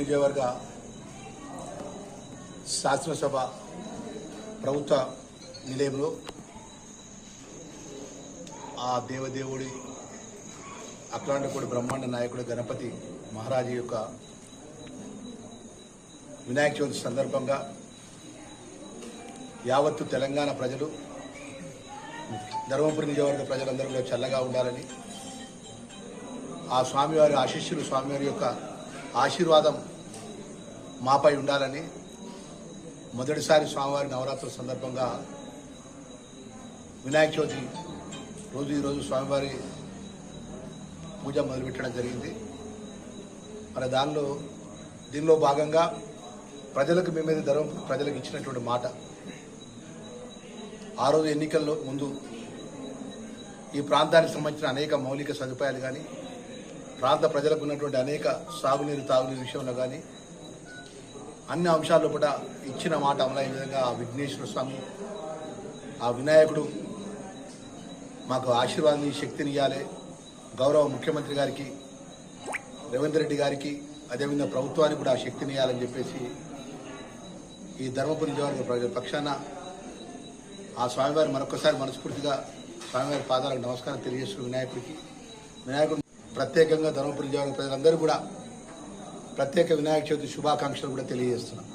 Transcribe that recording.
నియోజకవర్గ శాసనసభ ప్రభుత్వ నిలయంలో ఆ దేవదేవుడి అఖిలాండకోటి బ్రహ్మాండ నాయకుడు గణపతి మహారాజు యొక్క వినాయక చవితి సందర్భంగా యావత్తు తెలంగాణ ప్రజలు, ధర్మపురి నియోజకవర్గ ప్రజలందరూ కూడా చల్లగా ఉండాలని, ఆ స్వామివారి ఆశీస్సులు, స్వామివారి యొక్క ఆశీర్వాదం మాపై ఉండాలని మొదటిసారి స్వామివారి నవరాత్రుల సందర్భంగా వినాయక చవితి ఈరోజు స్వామివారి పూజ మొదలుపెట్టడం జరిగింది. మరి దీనిలో భాగంగా ప్రజలకు మేమేది ధర్మపురి ప్రజలకు ఇచ్చినటువంటి మాట, ఆ రోజు ఎన్నికల్లో ముందు ఈ ప్రాంతానికి సంబంధించిన అనేక మౌలిక సదుపాయాలు కానీ, ప్రాంత ప్రజలకు ఉన్నటువంటి అనేక సాగునీరు తాగునీరు విషయంలో కానీ అన్ని అంశాల్లో కూడా ఇచ్చిన మాట అమలైన విధంగా ఆ విఘ్నేశ్వర స్వామి, ఆ వినాయకుడు మాకు ఆశీర్వాదాన్ని, శక్తిని ఇవ్వాలి. గౌరవ ముఖ్యమంత్రి గారికి, రేవంత్ రెడ్డి గారికి, అదేవిధంగా ప్రభుత్వానికి కూడా ఆ శక్తిని ఇవ్వాలని చెప్పేసి ఈ ధర్మపురి నియోజకవర్గ ప్రజల పక్షాన ఆ స్వామివారి మరొకసారి మనస్ఫూర్తిగా స్వామివారి పాదాలకు నమస్కారం తెలియజేస్తున్న వినాయకుడు ప్రత్యేకంగా ధర్మపురి నియోజకవర్గ ప్రజలందరూ కూడా ప్రత్యేక వినాయక చవితి శుభాకాంక్షలు కూడా తెలియజేస్తున్నాం.